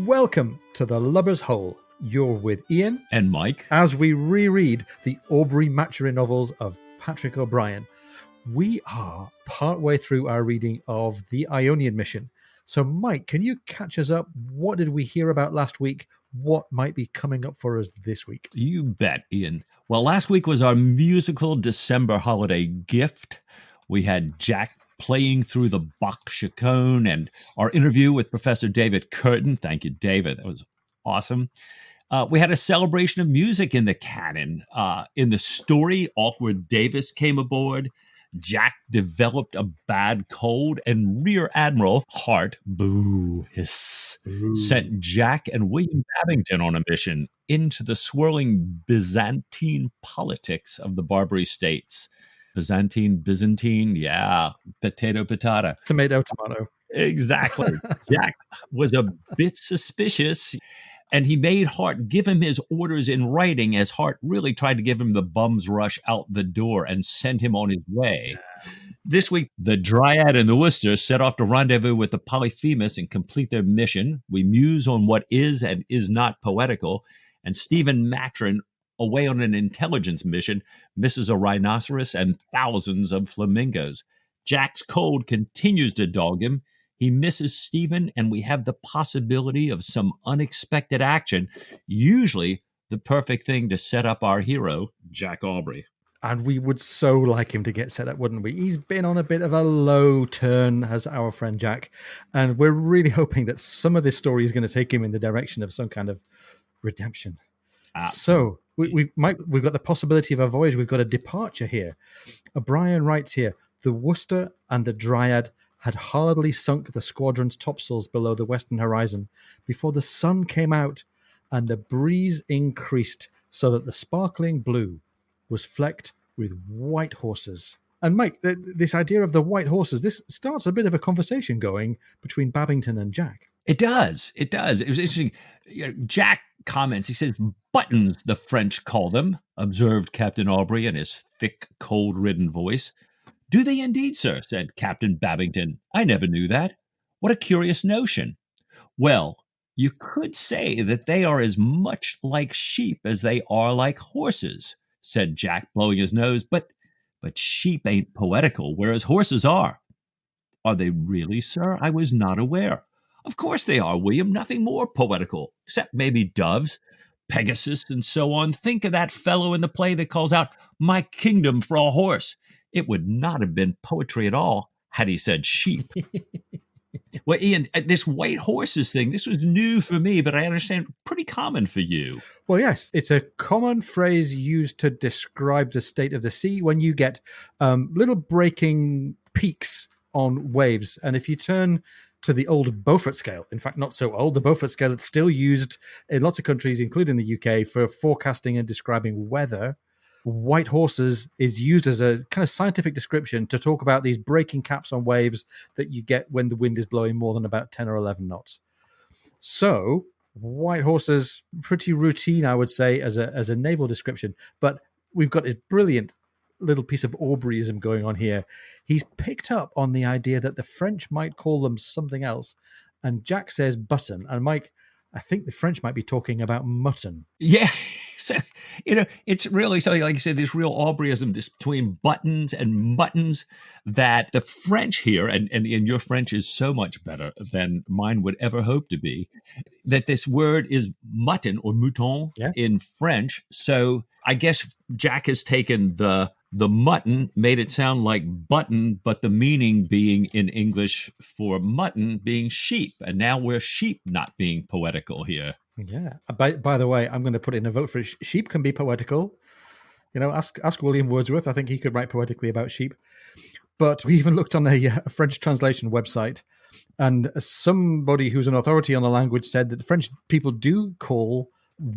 Welcome to the Lubber's Hole. You're with Ian and Mike as we reread the Aubrey Maturin novels of Patrick O'Brian. We are partway through our reading of the Ionian mission. So, Mike, can you catch us up? What did we hear about last week? What might be coming up for us this week? You bet, Ian. Well, last week was our musical December holiday gift. We had Jack playing through the Bach chaconne and our interview with Professor David Curtin. Thank you, David. That was awesome. We had a celebration of music in the canon. In the story, Awkward Davis came aboard. Jack developed a bad cold, and Rear Admiral Hart, sent Jack and William Babington on a mission into the swirling Byzantine politics of the Barbary States. Byzantine, yeah, potato. Tomato. Exactly. Jack was a bit suspicious, and he made Hart give him his orders in writing as Hart really tried to give him the bum's rush out the door and send him on his way. This week, the Dryad and the Worcester set off to rendezvous with the Polyphemus and complete their mission. We muse on what is and is not poetical, and Stephen Maturin, away on an intelligence mission, misses a rhinoceros and thousands of flamingos. Jack's cold continues to dog him. He misses Stephen, and we have the possibility of some unexpected action, usually the perfect thing to set up our hero, Jack Aubrey. And we would so like him to get set up, wouldn't we? He's been on a bit of a low turn as our friend Jack, and we're really hoping that some of this story is going to take him in the direction of some kind of redemption. So we've got the possibility of a voyage. We've got a departure here. O'Brien writes here, the Worcester and the Dryad had hardly sunk the squadron's topsails below the western horizon before the sun came out and the breeze increased so that the sparkling blue was flecked with white horses. And Mike, this idea of the white horses, this starts a bit of a conversation going between Babington and Jack. It does. It was interesting. Jack comments, he says, buttons, the French call them, observed Captain Aubrey in his thick, cold-ridden voice. Do they indeed, sir? Said Captain Babington. I never knew that. What a curious notion. Well, you could say that they are as much like sheep as they are like horses, said Jack, blowing his nose. But sheep ain't poetical, whereas horses are. Are they really, sir? I was not aware. Of course they are, William. Nothing more poetical, except maybe doves, Pegasus, and so on. Think of that fellow in the play that calls out, my kingdom for a horse. It would not have been poetry at all had he said sheep. Well, Ian, this white horses thing, this was new for me, but I understand pretty common for you. Well, yes, it's a common phrase used to describe the state of the sea when you get little breaking peaks on waves. And if you turn to the old Beaufort scale, in fact, not so old, the Beaufort scale that's still used in lots of countries, including the UK, for forecasting and describing weather, white horses is used as a kind of scientific description to talk about these breaking caps on waves that you get when the wind is blowing more than about 10 or 11 knots. So white horses, pretty routine, I would say, as a naval description. But we've got this brilliant little piece of Aubreyism going on here. He's picked up on the idea that the French might call them something else. And Jack says button. And Mike, I think the French might be talking about mutton. Yeah. So, it's really something, like you said, this real Aubreyism, this between buttons and muttons, that the French here, and your French is so much better than mine would ever hope to be, that this word is mutton or mouton in French. So I guess Jack has taken the mutton, made it sound like button, but the meaning being in English for mutton being sheep. And now we're sheep not being poetical here. Yeah. By the way, I'm going to put in a vote for it. Sheep can be poetical. Ask William Wordsworth. I think he could write poetically about sheep. But we even looked on a French translation website, and somebody who's an authority on the language said that the French people do call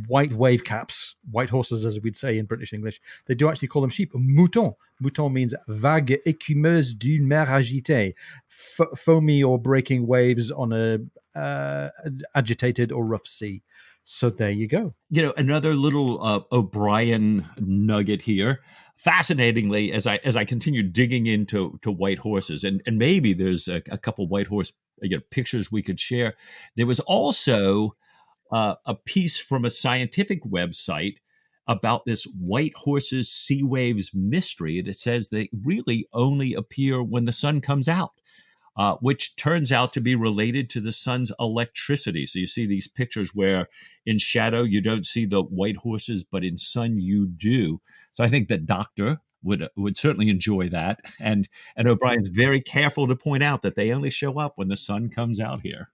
white wave caps, white horses, as we'd say in British English. They do actually call them sheep. Mouton. Mouton means vague écumeuse d'une mer agitée, foamy or breaking waves on a agitated or rough sea. So there you go. Another little O'Brien nugget here. Fascinatingly, as I continue digging into white horses, and maybe there's a couple white horse pictures we could share. There was also a piece from a scientific website about this white horses sea waves mystery that says they really only appear when the sun comes out. Which turns out to be related to the sun's electricity. So you see these pictures where in shadow you don't see the white horses, but in sun you do. So I think that Doctor would certainly enjoy that. And O'Brien's very careful to point out that they only show up when the sun comes out here.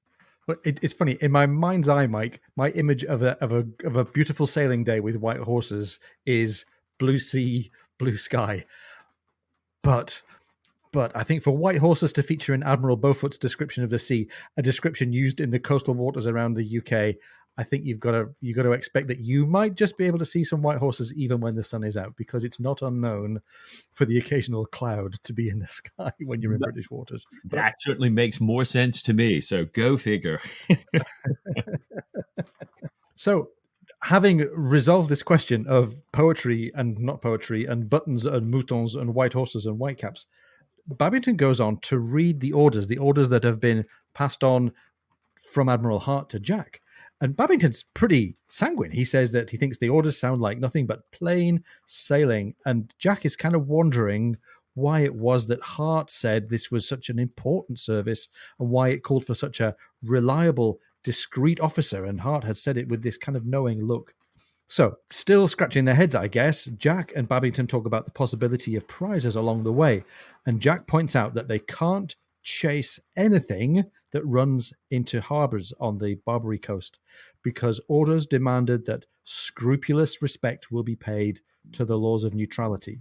But it's funny, in my mind's eye, Mike, my image of a beautiful sailing day with white horses is blue sea, blue sky. But I think for white horses to feature in Admiral Beaufort's description of the sea, a description used in the coastal waters around the UK, I think you've got to expect that you might just be able to see some white horses even when the sun is out, because it's not unknown for the occasional cloud to be in the sky when you're in British waters. That certainly makes more sense to me. So go figure. So, having resolved this question of poetry and not poetry, and buttons and moutons and white horses and whitecaps, Babington goes on to read the orders that have been passed on from Admiral Hart to Jack. And Babington's pretty sanguine. He says that he thinks the orders sound like nothing but plain sailing. And Jack is kind of wondering why it was that Hart said this was such an important service and why it called for such a reliable, discreet officer. And Hart had said it with this kind of knowing look. So, still scratching their heads, I guess, Jack and Babington talk about the possibility of prizes along the way, and Jack points out that they can't chase anything that runs into harbours on the Barbary coast because orders demanded that scrupulous respect will be paid to the laws of neutrality.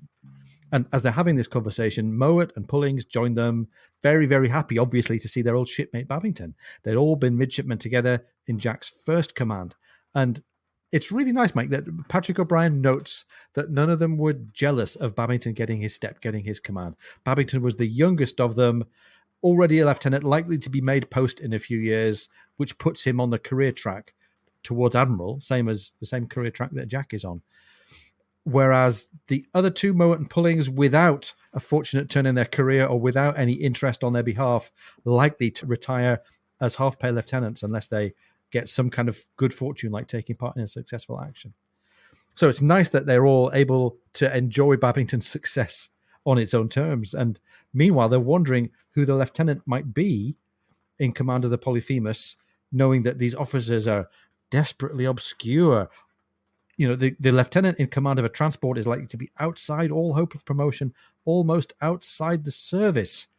And as they're having this conversation, Mowat and Pullings join them, very, very happy, obviously, to see their old shipmate Babington. They'd all been midshipmen together in Jack's first command, and it's really nice, Mike, that Patrick O'Brian notes that none of them were jealous of Babington getting his step, getting his command. Babington was the youngest of them, already a lieutenant, likely to be made post in a few years, which puts him on the career track towards Admiral, same as the same career track that Jack is on. Whereas the other two, Mowat and Pullings, without a fortunate turn in their career or without any interest on their behalf, likely to retire as half-pay lieutenants unless they get some kind of good fortune like taking part in a successful action. So it's nice that they're all able to enjoy Babington's success on its own terms. And meanwhile, they're wondering who the lieutenant might be in command of the Polyphemus, knowing that these officers are desperately obscure. You know, the lieutenant in command of a transport is likely to be outside all hope of promotion, almost outside the service.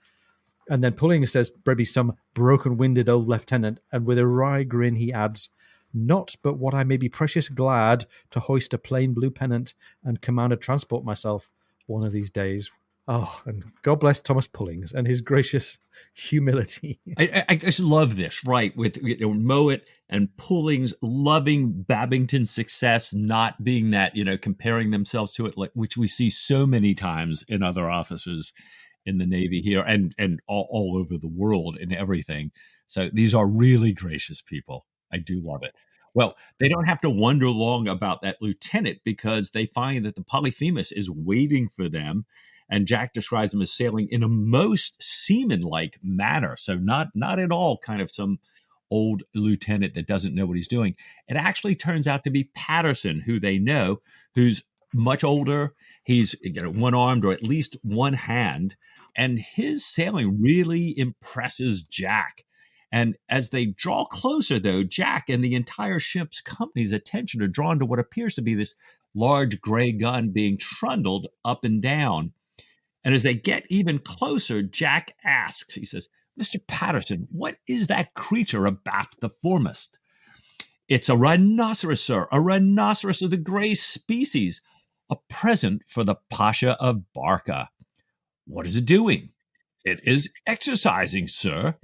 And then Pullings says, maybe some broken-winded old lieutenant, and with a wry grin he adds, not but what I may be precious glad to hoist a plain blue pennant and command a transport myself one of these days. Oh, and God bless Thomas Pullings and his gracious humility. I just love this, right? With Mowat and Pullings loving Babington's success, not being that, comparing themselves to it, like which we see so many times in other officers in the Navy here and all over the world and everything. So these are really gracious people. I do love it. Well, they don't have to wonder long about that lieutenant because they find that the Polyphemus is waiting for them. And Jack describes them as sailing in a most seaman-like manner. So not at all kind of some old lieutenant that doesn't know what he's doing. It actually turns out to be Patterson, who they know, who's much older. He's one-armed or at least one hand. And his sailing really impresses Jack. And as they draw closer, though, Jack and the entire ship's company's attention are drawn to what appears to be this large gray gun being trundled up and down. And as they get even closer, Jack asks, he says, Mr. Patterson, what is that creature abaft the foremast? It's a rhinoceros, sir, a rhinoceros of the gray species, a present for the Pasha of Barca. What is it doing? It is exercising, sir.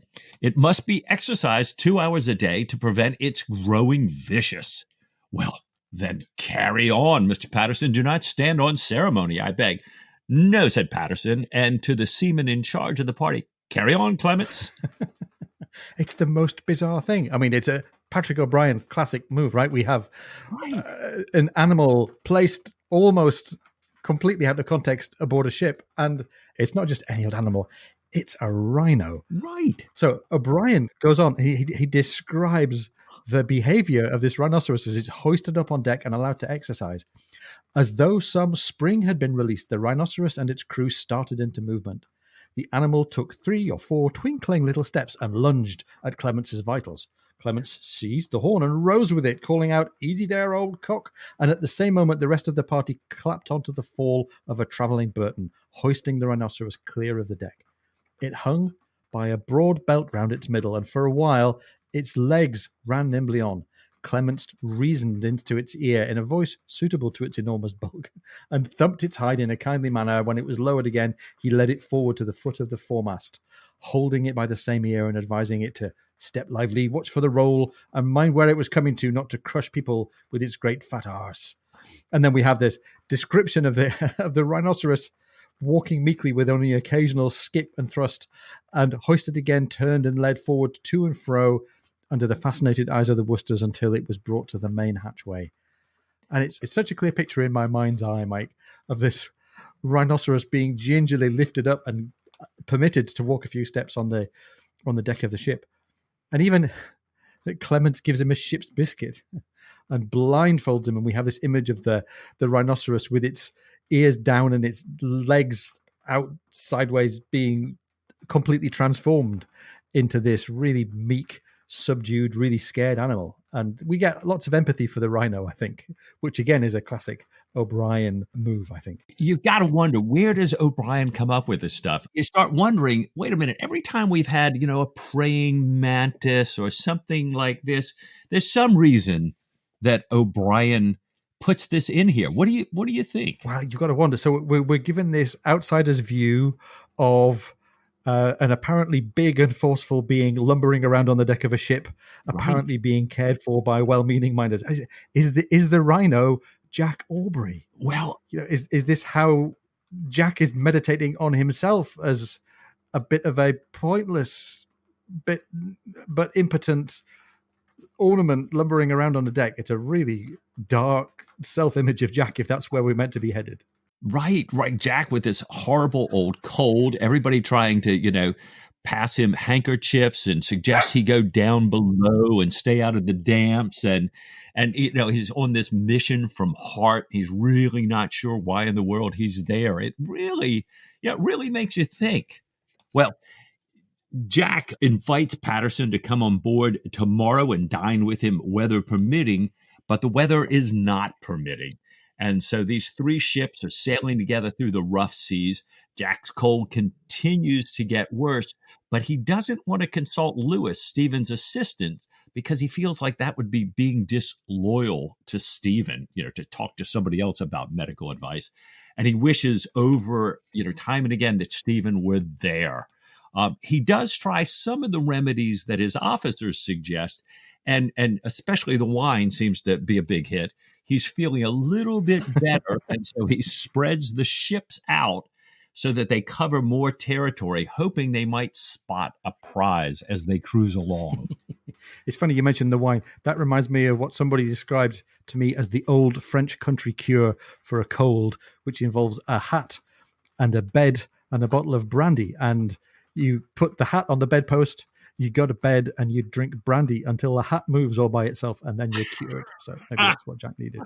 It must be exercised 2 hours a day to prevent its growing vicious. Well, then carry on, Mr. Patterson. Do not stand on ceremony, I beg. No, said Patterson, and to the seaman in charge of the party, carry on, Clements. It's the most bizarre thing. I mean, it's a Patrick O'Brian classic move, right? We have an animal placed almost completely out of context aboard a ship, and it's not just any old animal. It's a rhino. Right. So O'Brien goes on. He describes the behavior of this rhinoceros as it's hoisted up on deck and allowed to exercise. As though some spring had been released, the rhinoceros and its crew started into movement. The animal took 3 or 4 twinkling little steps and lunged at Clemence's vitals. Clemence seized the horn and rose with it, calling out, "Easy there, old cock." And at the same moment, the rest of the party clapped onto the fall of a travelling Burton, hoisting the rhinoceros clear of the deck. It hung by a broad belt round its middle, and for a while its legs ran nimbly on. Clemence reasoned into its ear in a voice suitable to its enormous bulk, and thumped its hide in a kindly manner. When it was lowered again, he led it forward to the foot of the foremast, holding it by the same ear and advising it to step lively, watch for the roll, and mind where it was coming to, not to crush people with its great fat arse. And then we have this description of the rhinoceros walking meekly with only occasional skip and thrust, and hoisted again, turned and led forward to and fro under the fascinated eyes of the Worcesters until it was brought to the main hatchway. And it's such a clear picture in my mind's eye, Mike, of this rhinoceros being gingerly lifted up and permitted to walk a few steps on the deck of the ship. And even Clemence gives him a ship's biscuit and blindfolds him, and we have this image of the rhinoceros with its ears down and its legs out sideways, being completely transformed into this really meek, subdued, really scared animal. And we get lots of empathy for the rhino, I think, which again is a classic O'Brien move, I think. You've got to wonder, where does O'Brien come up with this stuff? You start wondering, wait a minute, every time we've had, a praying mantis or something like this, there's some reason that O'Brien puts this in here. What do you think? Well, you've got to wonder. So we're given this outsider's view of an apparently big and forceful being lumbering around on the deck of a ship, apparently being cared for by well-meaning minded. Is the rhino Jack Aubrey? Well, is this how Jack is meditating on himself as a bit of a pointless, but impotent ornament lumbering around on the deck? It's a really dark self-image of Jack, if that's where we're meant to be headed. Right. Jack with this horrible old cold, everybody trying to, pass him handkerchiefs and suggest he go down below and stay out of the damps. And he's on this mission from heart. He's really not sure why in the world he's there. It really makes you think. Well, Jack invites Patterson to come on board tomorrow and dine with him, weather permitting, but the weather is not permitting. And so these 3 ships are sailing together through the rough seas. Jack's cold continues to get worse, but he doesn't want to consult Lewis, Stephen's assistant, because he feels like that would be being disloyal to Stephen, to talk to somebody else about medical advice. And he wishes over, time and again that Stephen were there. He does try some of the remedies that his officers suggest, and especially the wine seems to be a big hit. He's feeling a little bit better, and so he spreads the ships out so that they cover more territory, hoping they might spot a prize as they cruise along. It's funny you mentioned the wine. That reminds me of what somebody described to me as the old French country cure for a cold, which involves a hat and a bed and a bottle of brandy. And you put the hat on the bedpost, you go to bed, and you drink brandy until the hat moves all by itself, and then you're cured. So maybe that's what Jack needed.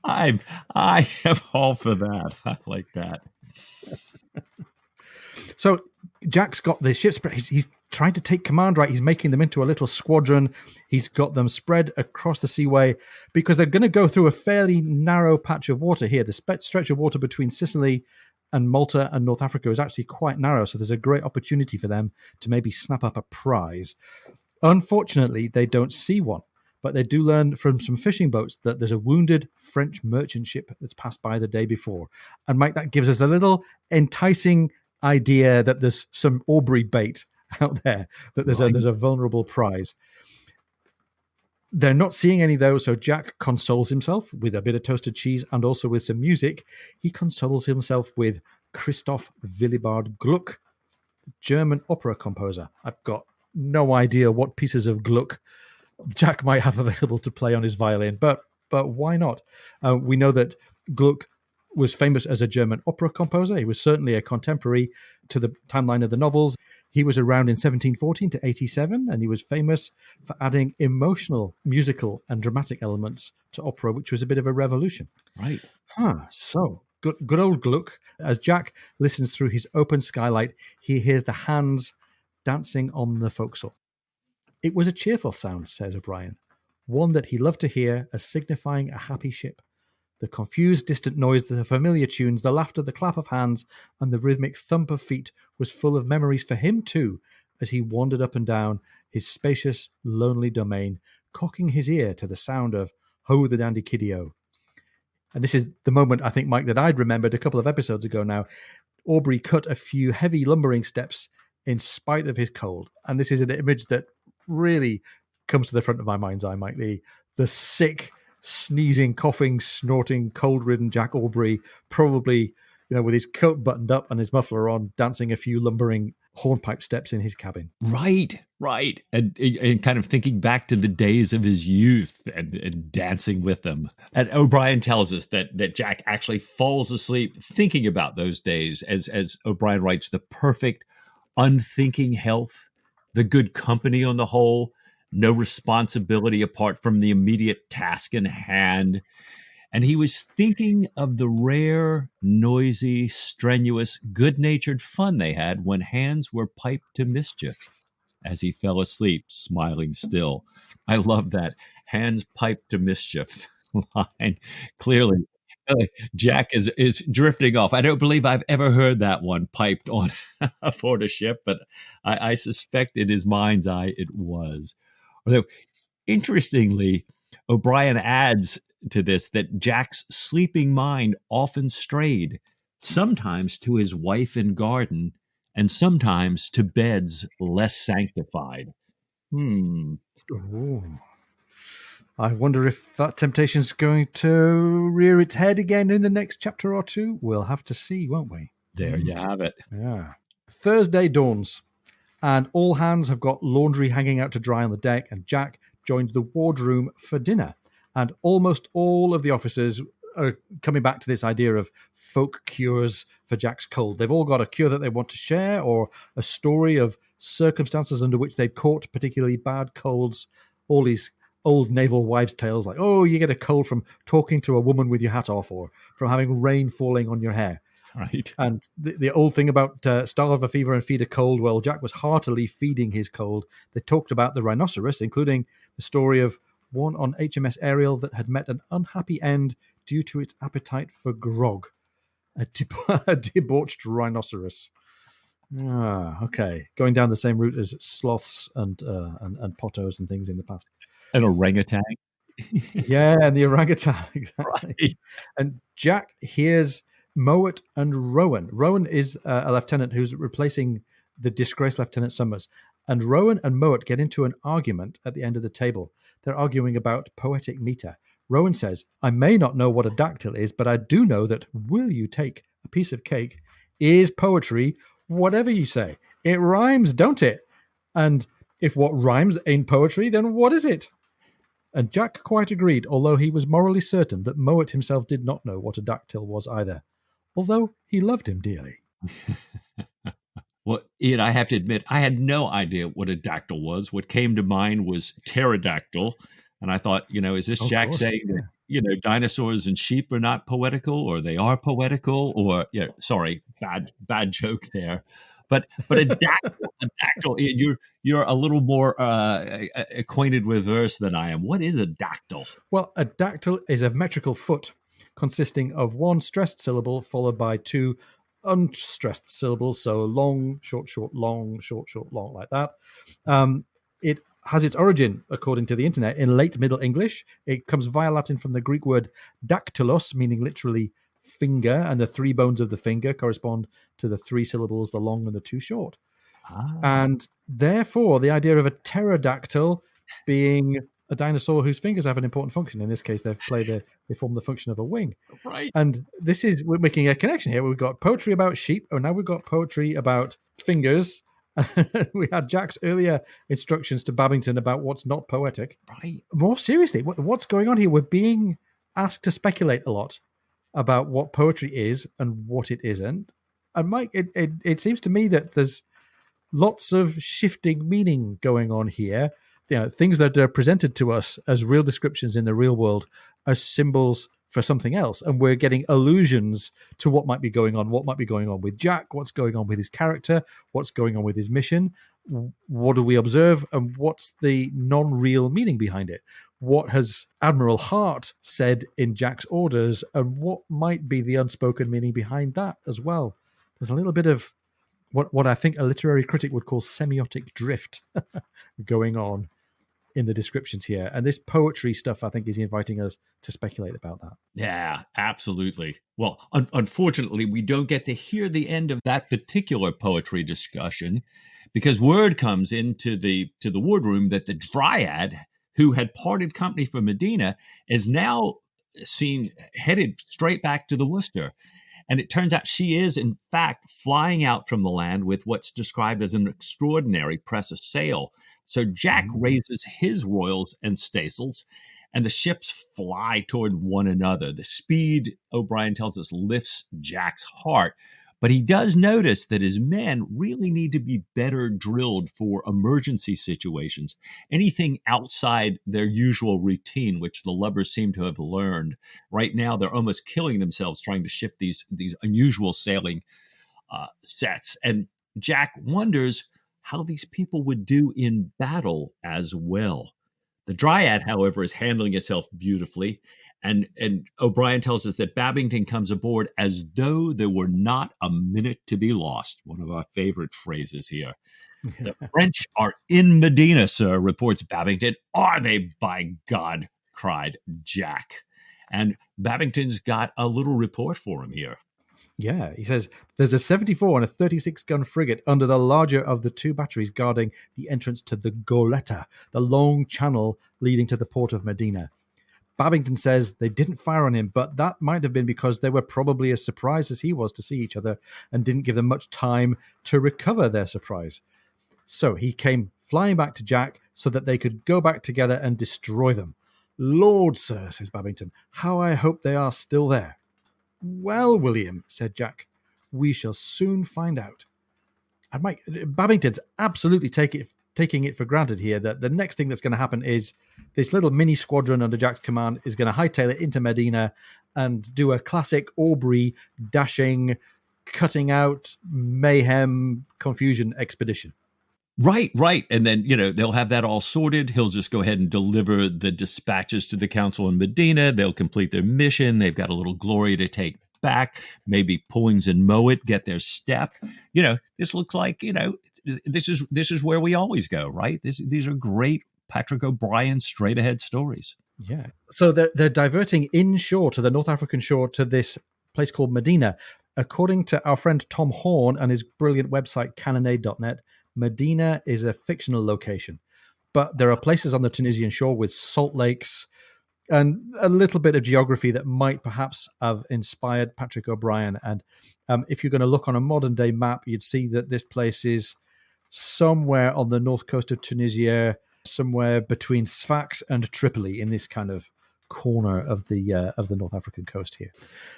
I am all for that. I like that. So Jack's got the ships. He's trying to take command, right? He's making them into a little squadron. He's got them spread across the seaway because they're going to go through a fairly narrow patch of water here. The stretch of water between Sicily and Malta and North Africa is actually quite narrow, so there's a great opportunity for them to maybe snap up a prize. Unfortunately, they don't see one, but they do learn from some fishing boats that there's a wounded French merchant ship that's passed by the day before. And Mike, that gives us a little enticing idea that there's some Aubrey bait out there, that there's a vulnerable prize. They're not seeing any of those, so Jack consoles himself with a bit of toasted cheese and also with some music. He consoles himself with Christoph Willibald Gluck, German opera composer. I've got no idea what pieces of Gluck Jack might have available to play on his violin, but why not? We know that Gluck was famous as a German opera composer. He was certainly a contemporary to the timeline of the novels. He was around in 1714 to 87, and he was famous for adding emotional, musical, and dramatic elements to opera, which was a bit of a revolution. Right. So good old Gluck. As Jack listens through his open skylight, he hears the hands dancing on the forecastle. It was a cheerful sound, says O'Brien, one that he loved to hear as signifying a happy ship. The confused, distant noise, the familiar tunes, the laughter, the clap of hands, and the rhythmic thump of feet was full of memories for him too, as he wandered up and down his spacious, lonely domain, cocking his ear to the sound of Ho the Dandy Kiddie-O. And this is the moment, I think, Mike, that I'd remembered a couple of episodes ago now. Aubrey cut a few heavy lumbering steps in spite of his cold. And this is an image that really comes to the front of my mind's eye, Mike. The sick, sneezing, coughing, snorting, cold-ridden Jack Aubrey, probably, with his coat buttoned up and his muffler on, dancing a few lumbering hornpipe steps in his cabin. Right. And kind of thinking back to the days of his youth and dancing with them. And O'Brien tells us that Jack actually falls asleep thinking about those days, as O'Brien writes, the perfect, unthinking health, the good company on the whole, no responsibility apart from the immediate task in hand. And he was thinking of the rare, noisy, strenuous, good-natured fun they had when hands were piped to mischief, as he fell asleep, smiling still. I love that. Hands piped to mischief line. Clearly, Jack is drifting off. I don't believe I've ever heard that one piped on aboard a ship, but I suspect in his mind's eye it was. Although, interestingly, O'Brien adds to this that Jack's sleeping mind often strayed, sometimes to his wife and garden, and sometimes to beds less sanctified. Ooh. I wonder if that temptation's going to rear its head again in the next chapter or two. We'll have to see, won't we? There you have it. Yeah. Thursday dawns, and all hands have got laundry hanging out to dry on the deck, and Jack joins the wardroom for dinner. And almost all of the officers are coming back to this idea of folk cures for Jack's cold. They've all got a cure that they want to share, or a story of circumstances under which they'd caught particularly bad colds. All these old naval wives' tales like, oh, you get a cold from talking to a woman with your hat off, or from having rain falling on your hair. Right. And the old thing about starve a fever and feed a cold, well, Jack was heartily feeding his cold. They talked about the rhinoceros, including the story of one on HMS Ariel that had met an unhappy end due to its appetite for grog. A debauched rhinoceros. Okay. Going down the same route as sloths and pottos and things in the past. An orangutan. Yeah, and the orangutan. Exactly. Right. And Jack hears Mowat and Rowan. Rowan is a lieutenant who's replacing the disgraced Lieutenant Summers. And Rowan and Mowat get into an argument at the end of the table. They're arguing about poetic meter. Rowan says, I may not know what a dactyl is, but I do know that will you take a piece of cake is poetry, whatever you say. It rhymes, don't it? And if what rhymes ain't poetry, then what is it? And Jack quite agreed, although he was morally certain that Mowat himself did not know what a dactyl was either, although he loved him dearly. Well, Ian, I have to admit, I had no idea what a dactyl was. What came to mind was pterodactyl. And I thought, is this Jack saying that, dinosaurs and sheep are not poetical, or they are poetical, or, sorry, bad joke there. But a dactyl, you're a little more acquainted with verse than I am. What is a dactyl? Well, a dactyl is a metrical foot consisting of one stressed syllable followed by two unstressed syllables, so long, short, long, short, long, like that. It has its origin, according to the internet, in late Middle English. It comes via Latin from the Greek word dactylos, meaning literally finger, and the three bones of the finger correspond to the three syllables, the long and the two short. And therefore, the idea of a pterodactyl being a dinosaur whose fingers have an important function. In this case, they form the function of a wing. Right. And we're making a connection here. We've got poetry about sheep, and now we've got poetry about fingers. We had Jack's earlier instructions to Babington about what's not poetic. Right. More seriously, what's going on here? We're being asked to speculate a lot about what poetry is and what it isn't. And Mike, it seems to me that there's lots of shifting meaning going on here. Things that are presented to us as real descriptions in the real world are symbols for something else, and we're getting allusions to what might be going on with Jack, what's going on with his character, what's going on with his mission. What do we observe, and what's the non-real meaning behind it? What has Admiral Hart said in Jack's orders, and what might be the unspoken meaning behind that as well? There's a little bit of what I think a literary critic would call semiotic drift going on in the descriptions here. And this poetry stuff, I think, is inviting us to speculate about that. Yeah, absolutely. Well, unfortunately, we don't get to hear the end of that particular poetry discussion because word comes into the wardroom that the Dryad, who had parted company from Medina, is now seen headed straight back to the Worcester. And it turns out she is, in fact, flying out from the land with what's described as an extraordinary press of sail. So Jack raises his royals and staysails, and the ships fly toward one another. The speed, O'Brien tells us, lifts Jack's heart. But he does notice that his men really need to be better drilled for emergency situations, anything outside their usual routine, which the lubbers seem to have learned. Right now, they're almost killing themselves trying to shift these unusual sailing sets. And Jack wonders how these people would do in battle as well. The Dryad, however, is handling itself beautifully. And O'Brien tells us that Babington comes aboard as though there were not a minute to be lost. One of our favorite phrases here. The French are in Medina, sir, reports Babington. Are they, by God, cried Jack. And Babington's got a little report for him here. Yeah, he says, there's a 74 and a 36-gun frigate under the larger of the two batteries guarding the entrance to the Goleta, the long channel leading to the port of Medina. Babington says they didn't fire on him, but that might have been because they were probably as surprised as he was to see each other and didn't give them much time to recover their surprise. So he came flying back to Jack so that they could go back together and destroy them. Lord, sir, says Babington, how I hope they are still there. Well, William, said Jack, we shall soon find out. And Mike, Babington's absolutely taking it for granted here that the next thing that's going to happen is this little mini squadron under Jack's command is going to hightail it into Medina and do a classic Aubrey dashing, cutting out, mayhem, confusion expedition. Right. And then, they'll have that all sorted. He'll just go ahead and deliver the dispatches to the council in Medina. They'll complete their mission. They've got a little glory to take back. Maybe Pullings and Mowat get their step. This looks like, this is where we always go, right? These are great Patrick O'Brien straight ahead stories. Yeah. So they're diverting inshore to the North African shore to this place called Medina. According to our friend Tom Horn and his brilliant website, cannonade.net, Medina is a fictional location. But there are places on the Tunisian shore with salt lakes and a little bit of geography that might perhaps have inspired Patrick O'Brien. And if you're going to look on a modern day map, you'd see that this place is somewhere on the north coast of Tunisia, somewhere between Sfax and Tripoli in this kind of corner of the North African coast here.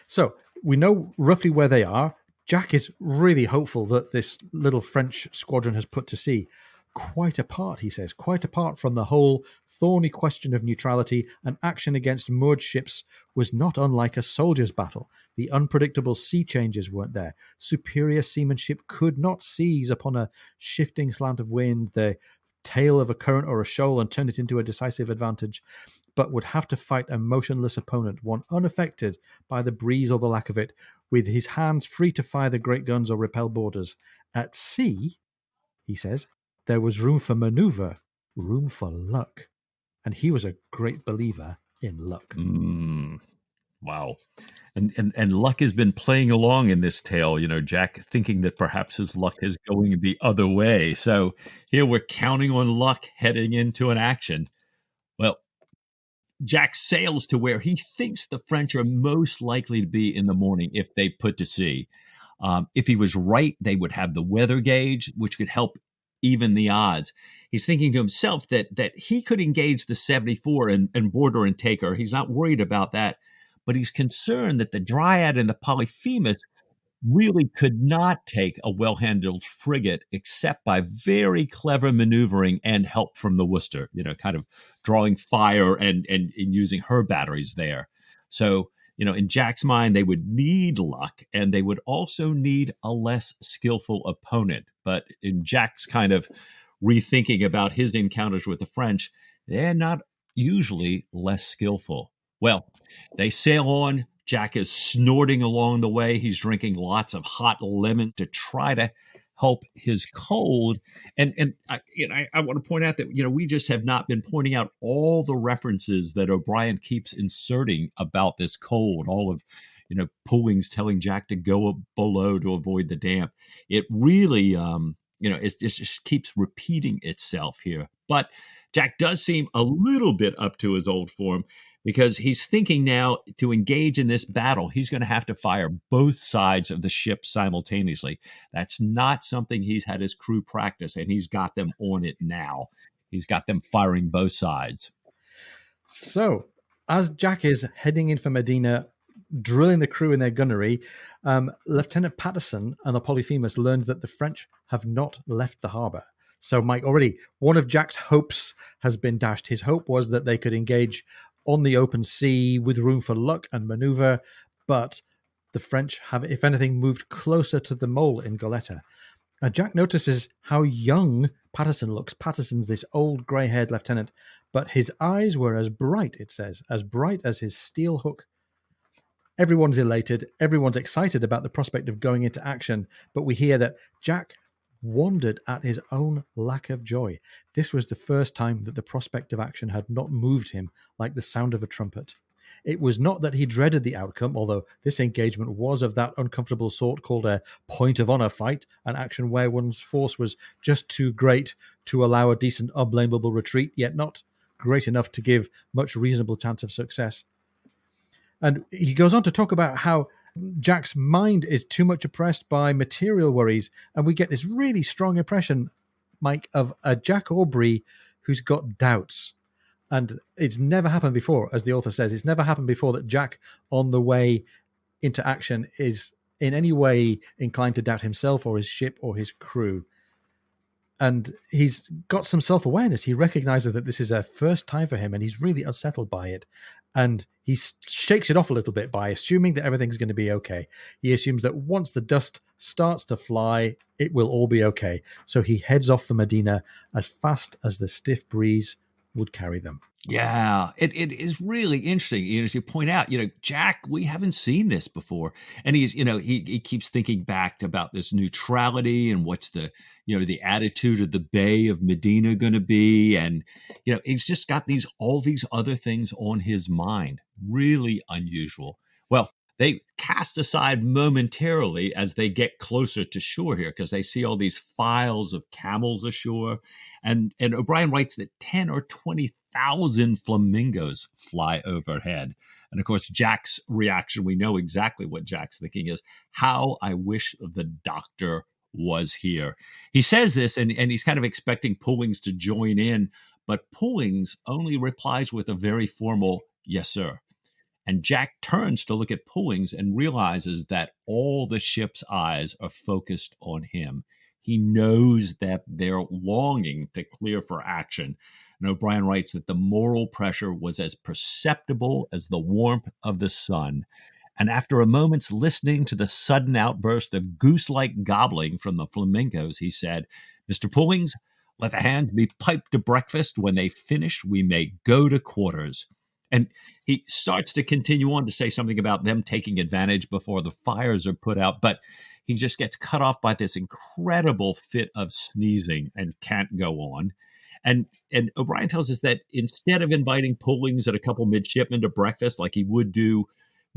So we know roughly where they are. Jack is really hopeful that this little French squadron has put to sea. Quite apart, he says, quite apart from the whole thorny question of neutrality, an action against moored ships was not unlike a soldier's battle. The unpredictable sea changes weren't there. Superior seamanship could not seize upon a shifting slant of wind, the tail of a current or a shoal, and turn it into a decisive advantage, but would have to fight a motionless opponent, one unaffected by the breeze or the lack of it, with his hands free to fire the great guns or repel boarders. At sea, he says, there was room for maneuver, room for luck. And he was a great believer in luck. Wow. And luck has been playing along in this tale, Jack thinking that perhaps his luck is going the other way. So here we're counting on luck heading into an action. Well, Jack sails to where he thinks the French are most likely to be in the morning if they put to sea. If he was right, they would have the weather gauge, which could help even the odds. He's thinking to himself that he could engage the 74 and board her and take her. He's not worried about that. but he's concerned that the Dryad and the Polyphemus really could not take a well-handled frigate except by very clever maneuvering and help from the Worcester, kind of drawing fire and using her batteries there. So, in Jack's mind, they would need luck and they would also need a less skillful opponent. But in Jack's kind of rethinking about his encounters with the French, they're not usually less skillful. Well, they sail on. Jack is snorting along the way. He's drinking lots of hot lemon to try to help his cold. And I want to point out that, we just have not been pointing out all the references that O'Brien keeps inserting about this cold, all of, Pullings telling Jack to go below to avoid the damp. It really, it just keeps repeating itself here. But Jack does seem a little bit up to his old form, because he's thinking now to engage in this battle, he's going to have to fire both sides of the ship simultaneously. That's not something he's had his crew practice, and he's got them on it now. He's got them firing both sides. So, as Jack is heading in for Medina, drilling the crew in their gunnery, Lieutenant Patterson and the Polyphemus learns that the French have not left the harbour. So, Mike, already one of Jack's hopes has been dashed. His hope was that they could engage on the open sea with room for luck and maneuver, but the French have, if anything, moved closer to the mole in Goleta. Jack notices how young Patterson looks. Patterson's this old grey-haired lieutenant, but his eyes were as bright, it says, as bright as his steel hook. Everyone's elated. Everyone's excited about the prospect of going into action, but we hear that Jack wondered at his own lack of joy. This was the first time that the prospect of action had not moved him like the sound of a trumpet. It was not that he dreaded the outcome, although this engagement was of that uncomfortable sort called a point of honor fight, an action where one's force was just too great to allow a decent, unblameable retreat, yet not great enough to give much reasonable chance of success. And he goes on to talk about how Jack's mind is too much oppressed by material worries, and we get this really strong impression, Mike, of a Jack Aubrey who's got doubts. And it's never happened before, as the author says. It's never happened before that Jack, on the way into action, is in any way inclined to doubt himself or his ship or his crew. And he's got some self-awareness. He recognizes that this is a first time for him, and he's really unsettled by it. And he shakes it off a little bit by assuming that everything's going to be okay. He assumes that once the dust starts to fly, it will all be okay. So he heads off for Medina as fast as the stiff breeze would carry them. Yeah, it is really interesting. As you point out, Jack, we haven't seen this before. And he's, he keeps thinking back about this neutrality and what's the, the attitude of the Bay of Medina going to be. And, he's just got all these other things on his mind. Really unusual. Well, they cast aside momentarily as they get closer to shore here, because they see all these files of camels ashore. And O'Brien writes that 10 or 20,000 flamingos fly overhead. And of course, Jack's reaction, we know exactly what Jack's thinking is, how I wish the doctor was here. He says this, and he's kind of expecting Pullings to join in, but Pullings only replies with a very formal, yes, sir. And Jack turns to look at Pullings and realizes that all the ship's eyes are focused on him. He knows that they're longing to clear for action. And O'Brien writes that the moral pressure was as perceptible as the warmth of the sun. And after a moment's listening to the sudden outburst of goose-like gobbling from the flamingos, he said, Mr. Pullings, let the hands be piped to breakfast. When they've finished, we may go to quarters. And he starts to continue on to say something about them taking advantage before the fires are put out, but he just gets cut off by this incredible fit of sneezing and can't go on. And O'Brien tells us that instead of inviting Pullings and a couple midshipmen to breakfast like he would do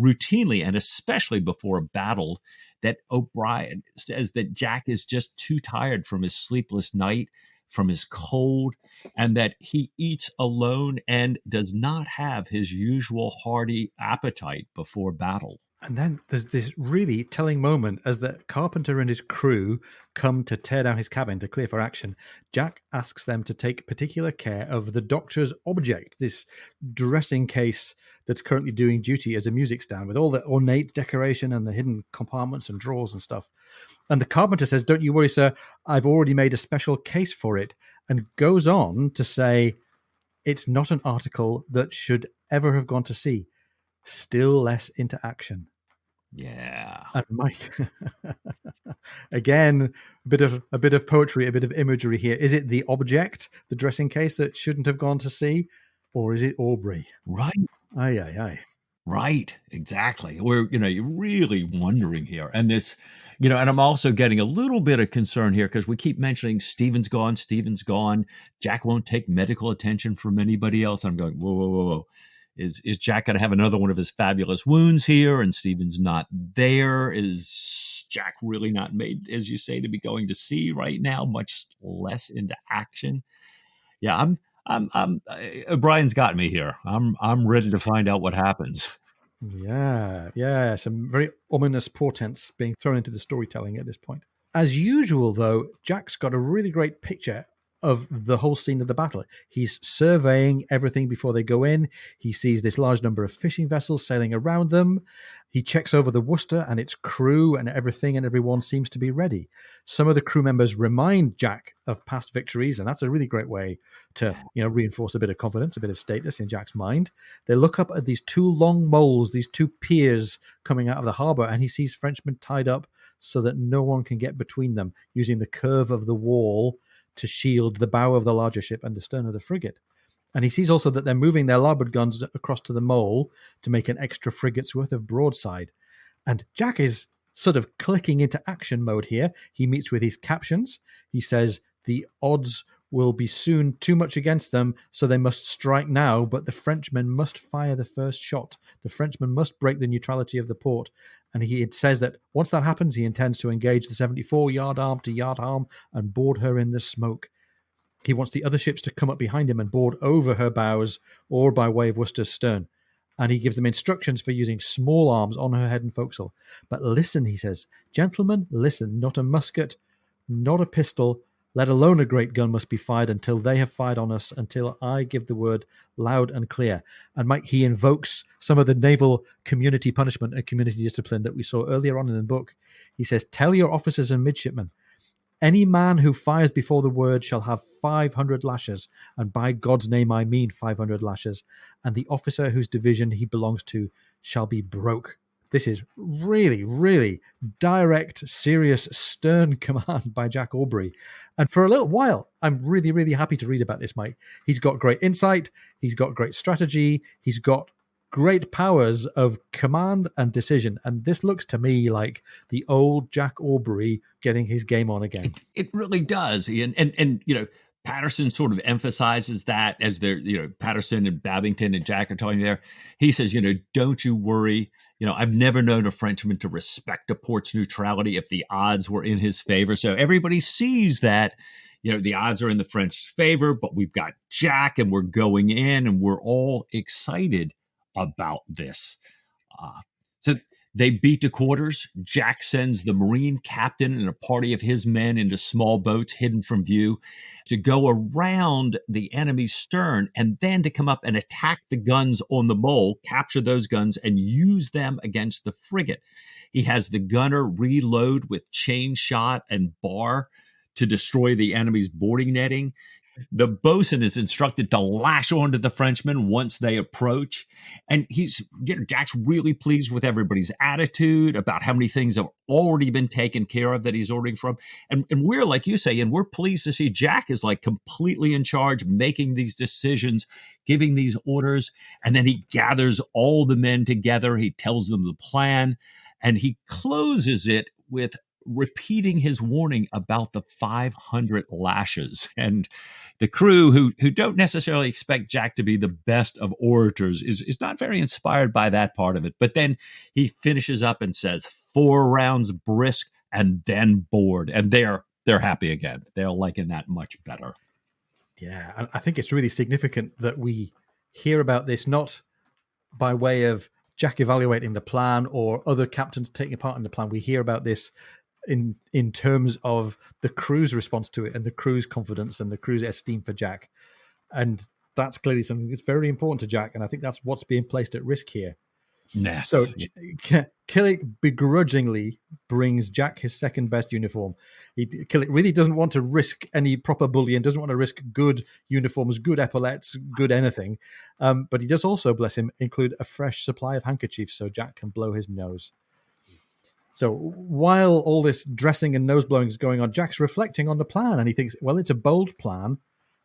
routinely, and especially before a battle, that O'Brien says that Jack is just too tired from his sleepless night, from his cold, and that he eats alone and does not have his usual hearty appetite before battle. And then there's this really telling moment as the carpenter and his crew come to tear down his cabin to clear for action. Jack asks them to take particular care of the doctor's object, this dressing case that's currently doing duty as a music stand with all the ornate decoration and the hidden compartments and drawers and stuff. And the carpenter says, "Don't you worry, sir. I've already made a special case for it," and goes on to say, "It's not an article that should ever have gone to sea, still less into action." Yeah. And Mike, again, a bit of poetry, a bit of imagery here. Is it the object, the dressing case, that shouldn't have gone to sea, or is it Aubrey? Right. Aye. Right, exactly. You're really wondering here. And this, and I'm also getting a little bit of concern here because we keep mentioning Stephen's gone. Jack won't take medical attention from anybody else. I'm going, whoa. Is Jack going to have another one of his fabulous wounds here and Stephen's not there? Is Jack really not made, as you say, to be going to sea right now, much less into action? Yeah, Brian's got me here. I'm ready to find out what happens. Yeah. Some very ominous portents being thrown into the storytelling at this point. As usual, though, Jack's got a really great picture of the whole scene of the battle. He's surveying everything before they go in. He sees this large number of fishing vessels sailing around them. He checks over the Worcester and its crew, and everything and everyone seems to be ready. Some of the crew members remind Jack of past victories, and that's a really great way to reinforce a bit of confidence, a bit of status in Jack's mind. They look up at these two long moles, these two piers coming out of the harbor, and he sees Frenchmen tied up so that no one can get between them, using the curve of the wall to shield the bow of the larger ship and the stern of the frigate. And he sees also that they're moving their larboard guns across to the mole to make an extra frigate's worth of broadside. And Jack is sort of clicking into action mode here. He meets with his captions. He says the odds will be soon too much against them, so they must strike now, but the Frenchmen must fire the first shot. The Frenchmen must break the neutrality of the port. And he says that once that happens, he intends to engage the 74 yard arm to yard arm and board her in the smoke. He wants the other ships to come up behind him and board over her bows or by way of Worcester's stern. And he gives them instructions for using small arms on her head and forecastle. But listen, he says, "Gentlemen, listen, not a musket, not a pistol, let alone a great gun must be fired until they have fired on us, until I give the word loud and clear." And Mike, he invokes some of the naval community punishment and community discipline that we saw earlier on in the book. He says, "Tell your officers and midshipmen, any man who fires before the word shall have 500 lashes, and by God's name I mean 500 lashes, and the officer whose division he belongs to shall be broke." This is really, really direct, serious, stern command by Jack Aubrey. And for a little while, I'm really, really happy to read about this, Mike. He's got great insight. He's got great strategy. He's got great powers of command and decision. And this looks to me like the old Jack Aubrey getting his game on again. It really does, Ian. And Patterson sort of emphasizes that as they're, Patterson and Babington and Jack are talking there. He says, don't you worry. I've never known a Frenchman to respect a port's neutrality if the odds were in his favor. So everybody sees that, the odds are in the French favor, but we've got Jack and we're going in and we're all excited about this. So they beat to quarters. Jack sends the Marine captain and a party of his men into small boats hidden from view to go around the enemy's stern and then to come up and attack the guns on the mole, capture those guns, and use them against the frigate. He has the gunner reload with chain shot and bar to destroy the enemy's boarding netting. The bosun is instructed to lash onto the Frenchmen once they approach. And Jack's really pleased with everybody's attitude about how many things have already been taken care of that he's ordering from. And we're, like you say, and we're pleased to see Jack is like completely in charge, making these decisions, giving these orders. And then he gathers all the men together. He tells them the plan, and he closes it with repeating his warning about the 500 lashes. And the crew, who don't necessarily expect Jack to be the best of orators, is not very inspired by that part of it. But then he finishes up and says 4 rounds brisk and then board. And they're happy again. They're liking that much better. Yeah, and I think it's really significant that we hear about this not by way of Jack evaluating the plan or other captains taking part in the plan. We hear about this in terms of the crew's response to it and the crew's confidence and the crew's esteem for Jack. And that's clearly something that's very important to Jack, and I think that's what's being placed at risk here. Yes. So Killick begrudgingly brings Jack his second best uniform. Killick really doesn't want to risk any proper bullion, doesn't want to risk good uniforms, good epaulets, good anything. But he does also, bless him, include a fresh supply of handkerchiefs so Jack can blow his nose. So while all this dressing and nose blowing is going on, Jack's reflecting on the plan, and he thinks, well, it's a bold plan,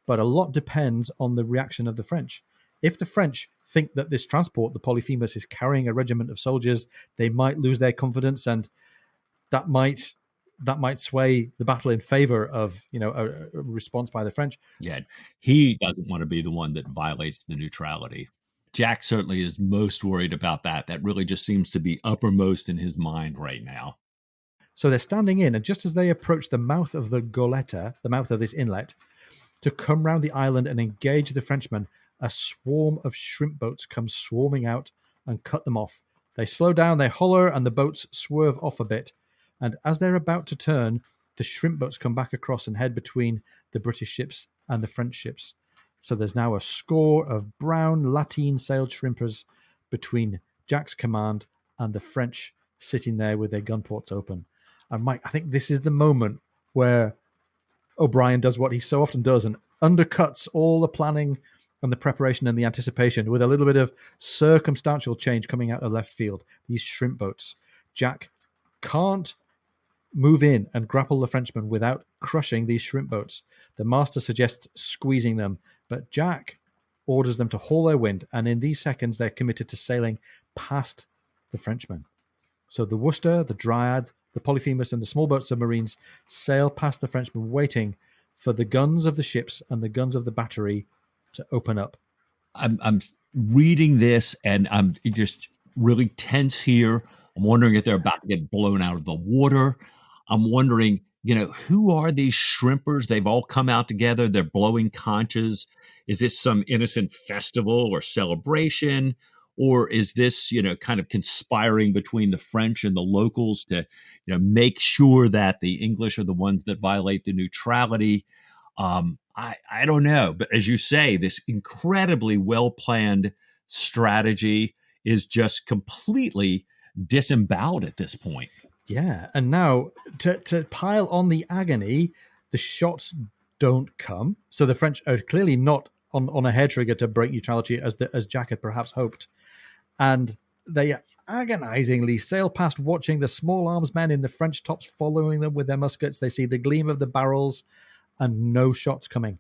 but a lot depends on the reaction of the French. If the French think that this transport, the Polyphemus, is carrying a regiment of soldiers, they might lose their confidence, and that might sway the battle in favor of a response by the French. Yeah, he doesn't want to be the one that violates the neutrality. Jack certainly is most worried about that. That really just seems to be uppermost in his mind right now. So they're standing in, and just as they approach the mouth of the Goletta, the mouth of this inlet, to come round the island and engage the Frenchmen, a swarm of shrimp boats come swarming out and cut them off. They slow down, they holler, and the boats swerve off a bit. And as they're about to turn, the shrimp boats come back across and head between the British ships and the French ships. So there's now a score of brown lateen-sailed shrimpers between Jack's command and the French sitting there with their gun ports open. And Mike, I think this is the moment where O'Brien does what he so often does and undercuts all the planning and the preparation and the anticipation with a little bit of circumstantial change coming out of left field. These shrimp boats. Jack can't move in and grapple the Frenchman without crushing these shrimp boats. The master suggests squeezing them, but Jack orders them to haul their wind, and in these seconds they're committed to sailing past the Frenchmen. So the Worcester, the Dryad, the Polyphemus, and the small boat submarines sail past the Frenchmen, waiting for the guns of the ships and the guns of the battery to open up. I'm reading this, and I'm just really tense here. I'm wondering if they're about to get blown out of the water. I'm wondering, who are these shrimpers? They've all come out together. They're blowing conches. Is this some innocent festival or celebration? Or is this, kind of conspiring between the French and the locals to, make sure that the English are the ones that violate the neutrality? I don't know. But as you say, this incredibly well-planned strategy is just completely disemboweled at this point. Yeah, and now to pile on the agony, the shots don't come. So the French are clearly not on a hair trigger to break neutrality as Jack had perhaps hoped. And they agonizingly sail past, watching the small arms men in the French tops following them with their muskets. They see the gleam of the barrels and no shots coming.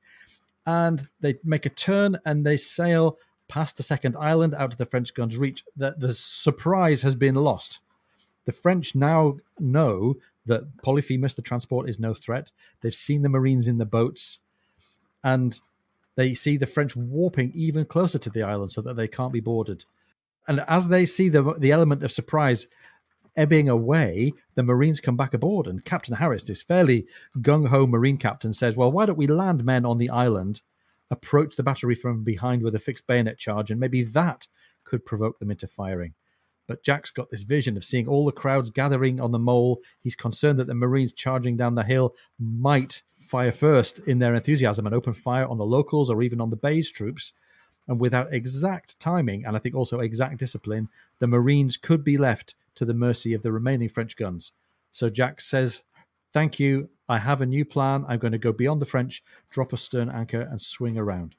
And they make a turn and they sail past the second island out to the French guns' reach. The surprise has been lost. The French now know that Polyphemus, the transport, is no threat. They've seen the Marines in the boats, and they see the French warping even closer to the island so that they can't be boarded. And as they see the element of surprise ebbing away, the Marines come back aboard, and Captain Harris, this fairly gung-ho Marine captain, says, well, why don't we land men on the island, approach the battery from behind with a fixed bayonet charge, and maybe that could provoke them into firing. But Jack's got this vision of seeing all the crowds gathering on the mole. He's concerned that the Marines charging down the hill might fire first in their enthusiasm and open fire on the locals or even on the Bay's troops. And without exact timing, and I think also exact discipline, the Marines could be left to the mercy of the remaining French guns. So Jack says, thank you, I have a new plan. I'm going to go beyond the French, drop a stern anchor, and swing around.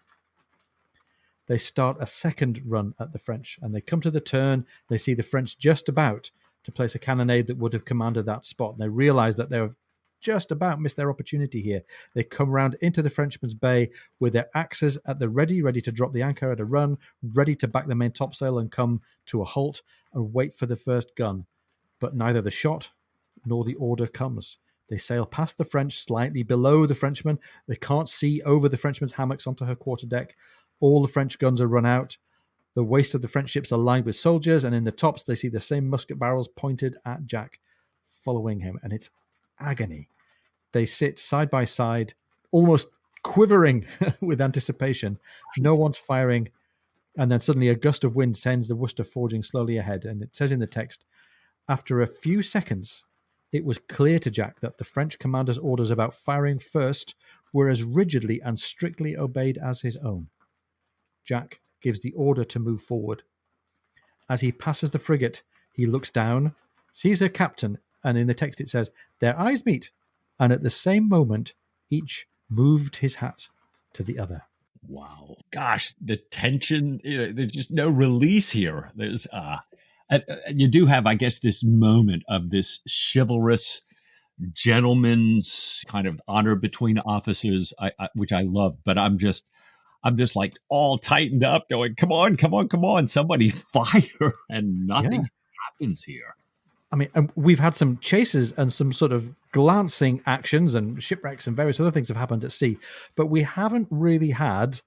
They start a second run at the French, and they come to the turn. They see the French just about to place a cannonade that would have commanded that spot. And they realize that they've just about missed their opportunity here. They come round into the Frenchman's Bay with their axes at the ready to drop the anchor at a run, ready to back the main topsail and come to a halt and wait for the first gun. But neither the shot nor the order comes. They sail past the French, slightly below the Frenchman. They can't see over the Frenchman's hammocks onto her quarterdeck. All the French guns are run out. The waist of the French ships are lined with soldiers, and in the tops they see the same musket barrels pointed at Jack, following him, and it's agony. They sit side by side, almost quivering with anticipation. No one's firing, and then suddenly a gust of wind sends the Worcester forging slowly ahead, and it says in the text, after a few seconds, it was clear to Jack that the French commander's orders about firing first were as rigidly and strictly obeyed as his own. Jack gives the order to move forward. As he passes the frigate, he looks down, sees her captain, and in the text it says, their eyes meet, and at the same moment, each moved his hat to the other. Wow. Gosh, the tension, there's just no release here. There's, and you do have, I guess, this moment of this chivalrous gentleman's kind of honor between officers, which I love, but I'm just like all tightened up going, come on, somebody fire, and nothing happens here. I mean, we've had some chases and some sort of glancing actions, and shipwrecks and various other things have happened at sea, but we haven't really had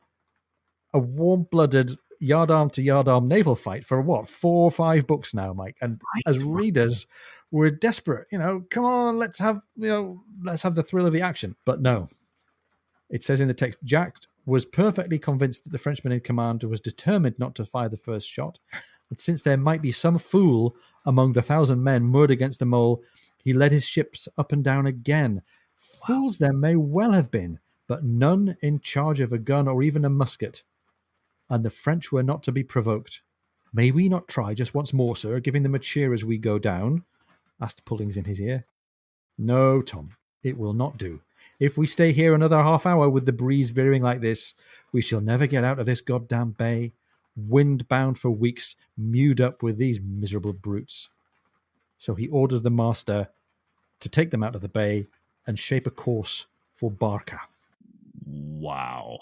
a warm-blooded yard-arm to yard-arm naval fight for 4 or 5 books now, Mike. And as readers, we're desperate. Come on, let's have the thrill of the action. But no, it says in the text, Jack was perfectly convinced that the Frenchman in command was determined not to fire the first shot. And since there might be some fool among the 1,000 men moored against the mole, he led his ships up and down again. Fools there may well have been, but none in charge of a gun or even a musket. And the French were not to be provoked. May we not try just once more, sir, giving them a cheer as we go down? Asked Pullings in his ear. No, Tom, it will not do. If we stay here another half hour with the breeze veering like this, we shall never get out of this goddamn bay. Wind-bound for weeks, mewed up with these miserable brutes. So he orders the master to take them out of the bay and shape a course for Barca. Wow.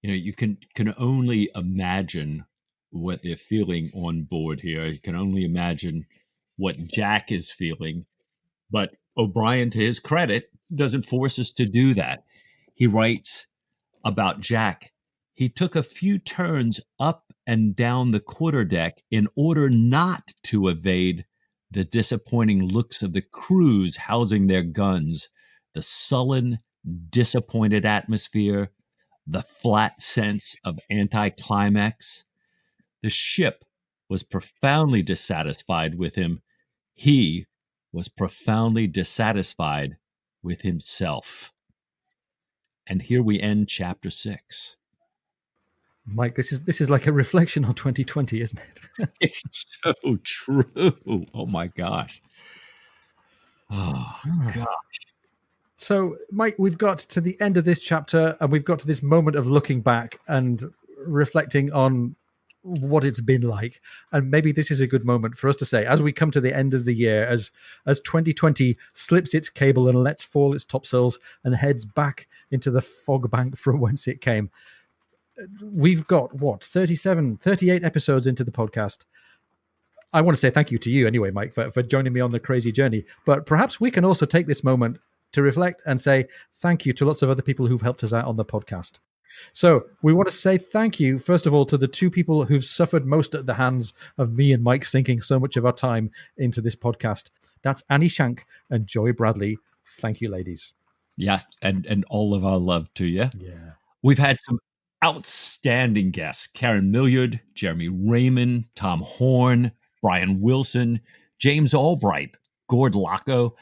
You can only imagine what they're feeling on board here. You can only imagine what Jack is feeling. But O'Brien, to his credit, doesn't force us to do that. He writes about Jack. He took a few turns up and down the quarterdeck in order not to evade the disappointing looks of the crews housing their guns, the sullen, disappointed atmosphere, the flat sense of anticlimax. The ship was profoundly dissatisfied with him. He was profoundly dissatisfied with himself. And here we end chapter 6. Mike, this is like a reflection on 2020, isn't it? It's so true. Oh my gosh. Oh gosh. So, Mike, we've got to the end of this chapter, and we've got to this moment of looking back and reflecting on what it's been like. And maybe this is a good moment for us to say, as we come to the end of the year, as 2020 slips its cable and lets fall its topsails and heads back into the fog bank from whence it came. We've got, 38 episodes into the podcast. I want to say thank you to you anyway, Mike, for joining me on the crazy journey. But perhaps we can also take this moment to reflect and say thank you to lots of other people who've helped us out on the podcast. So we want to say thank you, first of all, to the 2 people who've suffered most at the hands of me and Mike sinking so much of our time into this podcast. That's Annie Shank and Joy Bradley. Thank you, ladies. Yeah, and all of our love to you. Yeah. We've had some outstanding guests: Karen Milliard, Jeremy Raymond, Tom Horn, Brian Wilson, James Albright, Gord Lacko,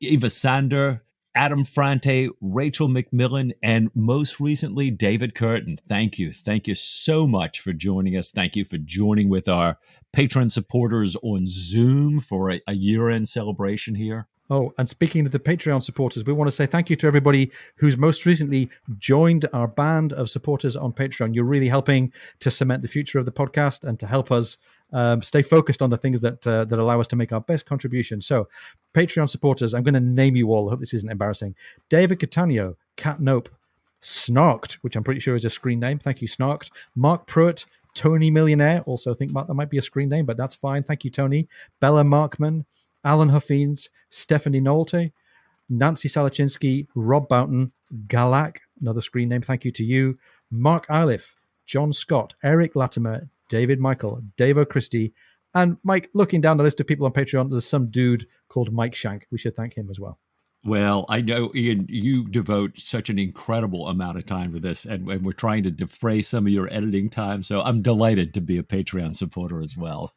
Eva Sander, Adam Frante, Rachel McMillan, and most recently, David Curtin. Thank you. Thank you so much for joining us. Thank you for joining with our Patreon supporters on Zoom for a year-end celebration here. Oh, and speaking of the Patreon supporters, we want to say thank you to everybody who's most recently joined our band of supporters on Patreon. You're really helping to cement the future of the podcast and to help us stay focused on the things that allow us to make our best contribution. So, Patreon supporters, I'm going to name you all. I hope this isn't embarrassing. David Catania, Cat Nope, Snarked, which I'm pretty sure is a screen name. Thank you, Snarked. Mark Pruitt, Tony Millionaire. Also think that might be a screen name, but that's fine. Thank you, Tony. Bella Markman, Alan Huffines, Stephanie Nolte, Nancy Salachinsky, Rob Boughton, Galak, another screen name, thank you to you, Mark Iliff, John Scott, Eric Latimer, David Michael, Dave O'Christie, and Mike, looking down the list of people on Patreon, there's some dude called Mike Shank. We should thank him as well. Well, I know, Ian, you devote such an incredible amount of time to this, and we're trying to defray some of your editing time, so I'm delighted to be a Patreon supporter as well.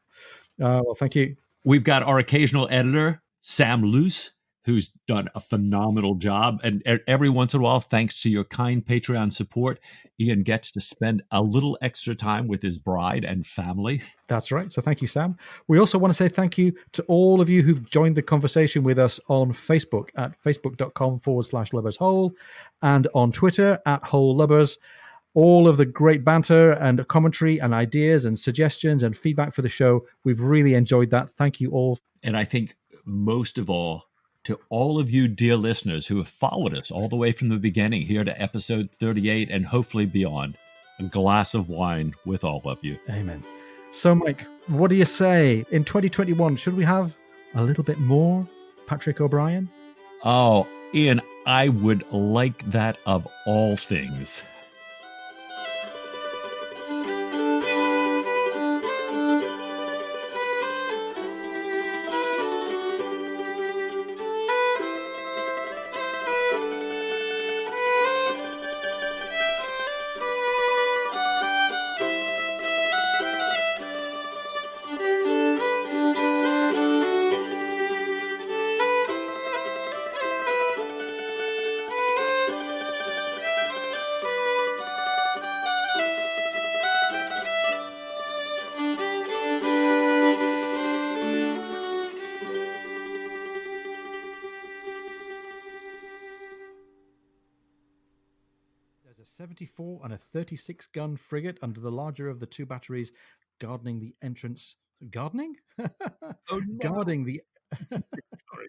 Well, thank you. We've got our occasional editor, Sam Luce, who's done a phenomenal job. And every once in a while, thanks to your kind Patreon support, Ian gets to spend a little extra time with his bride and family. That's right. So thank you, Sam. We also want to say thank you to all of you who've joined the conversation with us on Facebook at facebook.com/lubbershole and on Twitter at wholelubbers. All of the great banter and commentary and ideas and suggestions and feedback for the show. We've really enjoyed that. Thank you all. And I think most of all, to all of you dear listeners who have followed us all the way from the beginning here to episode 38 and hopefully beyond, a glass of wine with all of you. Amen. So, Mike, what do you say? In 2021, should we have a little bit more Patrick O'Brien? Oh, Ian, I would like that of all things. There's a 74 and a 36 gun frigate under the larger of the two batteries guarding the entrance. Gardening? Oh, no. Guarding the Sorry.